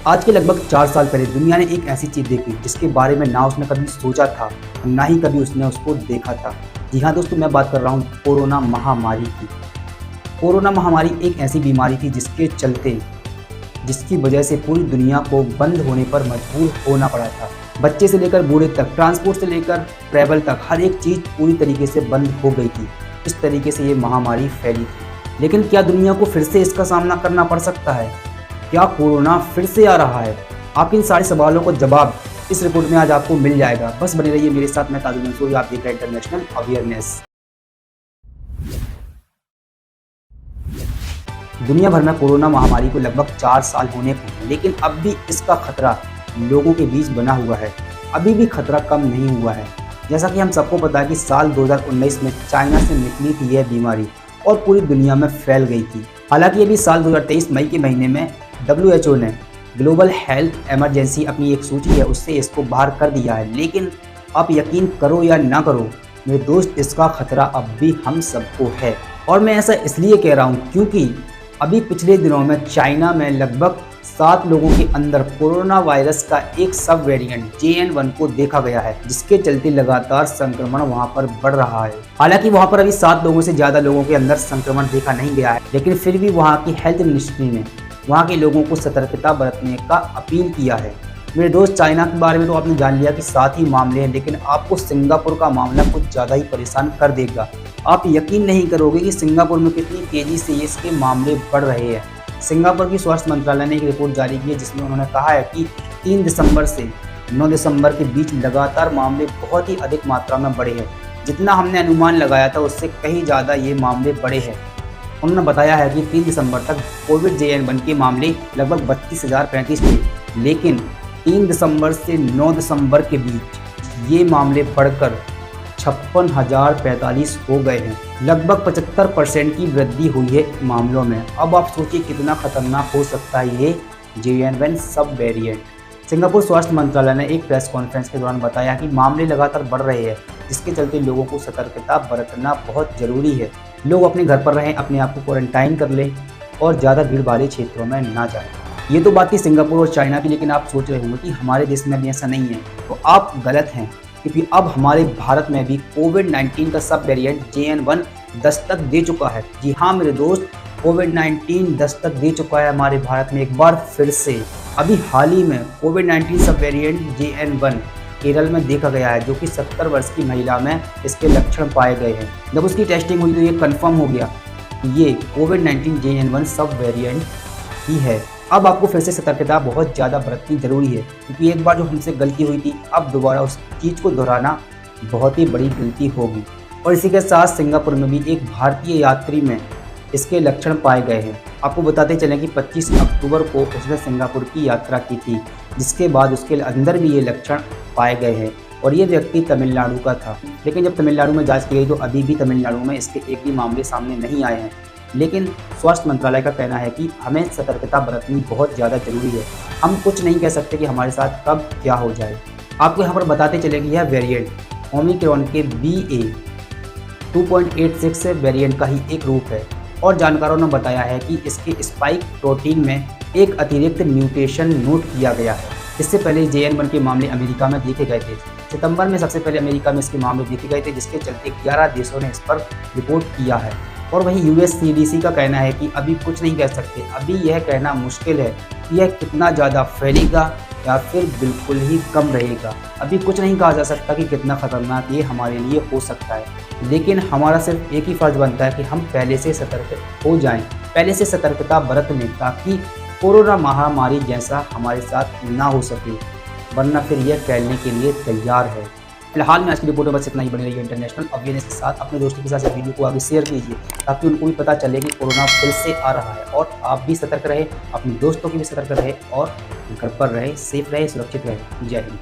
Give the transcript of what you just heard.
आज के लगभग 4 साल पहले दुनिया ने एक ऐसी चीज़ देखी जिसके बारे में ना उसने कभी सोचा था, ना ही कभी उसने उसको देखा था। जी हाँ दोस्तों, मैं बात कर रहा हूँ कोरोना महामारी की। कोरोना महामारी एक ऐसी बीमारी थी जिसकी वजह से पूरी दुनिया को बंद होने पर मजबूर होना पड़ा था। बच्चे से लेकर बूढ़े तक, ट्रांसपोर्ट से लेकर ट्रैवल तक, हर एक चीज़ पूरी तरीके से बंद हो गई थी। इस तरीके से ये महामारी फैली थी। लेकिन क्या दुनिया को फिर से इसका सामना करना पड़ सकता है? क्या कोरोना फिर से आ रहा है? आपके इन सारे सवालों को जवाब इस रिपोर्ट में आज आपको मिल जाएगा। बस बने रहिए मेरे साथ। मैं ताजुल मंसूर, आप देख रहे हैं इंटरनेशनल अवेयरनेस। दुनिया भर में कोरोना महामारी को लगभग 4 साल होने को हैं, लेकिन अब भी इसका खतरा लोगों के बीच बना हुआ है। अभी भी खतरा कम नहीं हुआ है। जैसा कि हम सबको पता है कि साल 2019 में चाइना से निकली थी यह बीमारी और पूरी दुनिया में फैल गई थी। हालांकि अभी साल 2023 मई के महीने में WHO ने ग्लोबल हेल्थ इमरजेंसी अपनी एक सूची है उससे इसको बाहर कर दिया है। लेकिन आप यकीन करो या ना करो मेरे दोस्त, इसका खतरा अब भी हम सबको है। और मैं ऐसा इसलिए कह रहा हूँ क्योंकि अभी पिछले दिनों में चाइना में लगभग 7 लोगों के अंदर कोरोना वायरस का एक सब वेरिएंट JN1 को देखा गया है, जिसके चलते लगातार संक्रमण वहां पर बढ़ रहा है। हालांकि वहां पर अभी 7 लोगों से ज़्यादा लोगों के अंदर संक्रमण देखा नहीं गया है, लेकिन फिर भी वहां की हेल्थ मिनिस्ट्री ने वहां के लोगों को सतर्कता बरतने का अपील किया है। मेरे दोस्त, चाइना के बारे में तो आपने जान लिया कि 7 ही मामले हैं, लेकिन आपको सिंगापुर का मामला कुछ ज़्यादा ही परेशान कर देगा। आप यकीन नहीं करोगे कि सिंगापुर में कितनी तेज़ी से इसके मामले बढ़ रहे हैं। सिंगापुर की स्वास्थ्य मंत्रालय ने एक रिपोर्ट जारी की है जिसमें उन्होंने कहा है कि 3 दिसंबर से 9 दिसंबर के बीच लगातार मामले बहुत ही अधिक मात्रा में बढ़े हैं। जितना हमने अनुमान लगाया था उससे कहीं ज़्यादा ये मामले बढ़े हैं। उन्होंने बताया है कि 3 दिसंबर तक कोविड JN1 के मामले लगभग 32,035 थे, लेकिन 3 दिसंबर से 9 दिसंबर के बीच ये मामले बढ़कर 56,045 हो गए हैं। लगभग 75% की वृद्धि हुई है मामलों में। अब आप सोचिए कितना खतरनाक हो सकता है ये JN1 सब वेरिएंट। सिंगापुर स्वास्थ्य मंत्रालय ने एक प्रेस कॉन्फ्रेंस के दौरान बताया कि मामले लगातार बढ़ रहे हैं, जिसके चलते लोगों को सतर्कता बरतना बहुत ज़रूरी है। लोग अपने घर पर रहें, अपने आप को क्वारंटाइन कर लें और ज़्यादा भीड़ भारी क्षेत्रों में ना जाएं। ये तो बात थी सिंगापुर और चाइना की, लेकिन आप सोच रहे होंगे कि हमारे देश में भी ऐसा नहीं है, तो आप गलत हैं, क्योंकि अब हमारे भारत में भी कोविड-19 का सब वेरिएंट JN1 दस्तक दे चुका है। जी हाँ मेरे दोस्त, कोविड-19 दस्तक दे चुका है हमारे भारत में एक बार फिर से। अभी हाल ही में कोविड-19 सब वेरिएंट JN1 केरल में देखा गया है, जो कि 70 वर्ष की महिला में इसके लक्षण पाए गए हैं। जब उसकी टेस्टिंग हुई तो ये कंफर्म हो गया कि ये कोविड-19 JN1 सब वेरिएंट ही है। अब आपको फिर से सतर्कता बहुत ज़्यादा बरतनी ज़रूरी है, क्योंकि एक बार जो हमसे गलती हुई थी, अब दोबारा उस चीज़ को दोहराना बहुत ही बड़ी गलती होगी। और इसी के साथ सिंगापुर में भी एक भारतीय यात्री में इसके लक्षण पाए गए हैं। आपको बताते चलें कि 25 अक्टूबर को उसने सिंगापुर की यात्रा की थी, जिसके बाद उसके अंदर भी ये लक्षण पाए गए हैं और ये व्यक्ति तमिलनाडु का था। लेकिन जब तमिलनाडु में जांच की गई तो अभी भी तमिलनाडु में इसके एक भी मामले सामने नहीं आए हैं। लेकिन स्वास्थ्य मंत्रालय का कहना है कि हमें सतर्कता बरतनी बहुत ज़्यादा ज़रूरी है। हम कुछ नहीं कह सकते कि हमारे साथ कब क्या हो जाए। आपको यहाँ पर बताते चले कि यह वेरिएंट ओमिक्रॉन के BA 2.86 वेरिएंट का ही एक रूप है और जानकारों ने बताया है कि इसके स्पाइक प्रोटीन में एक अतिरिक्त म्यूटेशन नोट किया गया है। इससे पहले JN1 के मामले अमेरिका में देखे गए थे। सितंबर में सबसे पहले अमेरिका में इसके मामले देखे गए थे, जिसके चलते 11 देशों ने इस पर रिपोर्ट किया है। और वहीं US CDC का कहना है कि अभी कुछ नहीं कह सकते। अभी यह कहना मुश्किल है कि यह कितना ज़्यादा फैलेगा या फिर बिल्कुल ही कम रहेगा। अभी कुछ नहीं कहा जा सकता कि कितना खतरनाक ये हमारे लिए हो सकता है, लेकिन हमारा सिर्फ एक ही फ़र्ज़ बनता है कि हम पहले से सतर्क हो जाएं, पहले से सतर्कता बरत लें, ताकि कोरोना महामारी जैसा हमारे साथ ना हो सके, वरना फिर यह फैलने के लिए तैयार है। फिलहाल में आज की रिपोर्ट में बस इतना ही। बने रहिए इंटरनेशनल अवेयरनेस के साथ। अपने दोस्तों के साथ इस वीडियो को आगे शेयर कीजिए, ताकि उनको भी पता चले कि कोरोना फिर से आ रहा है और आप भी सतर्क रहे, अपने दोस्तों की भी सतर्क रहे और घर पर रहे, सेफ रहे, सुरक्षित रहे। जय हिंद।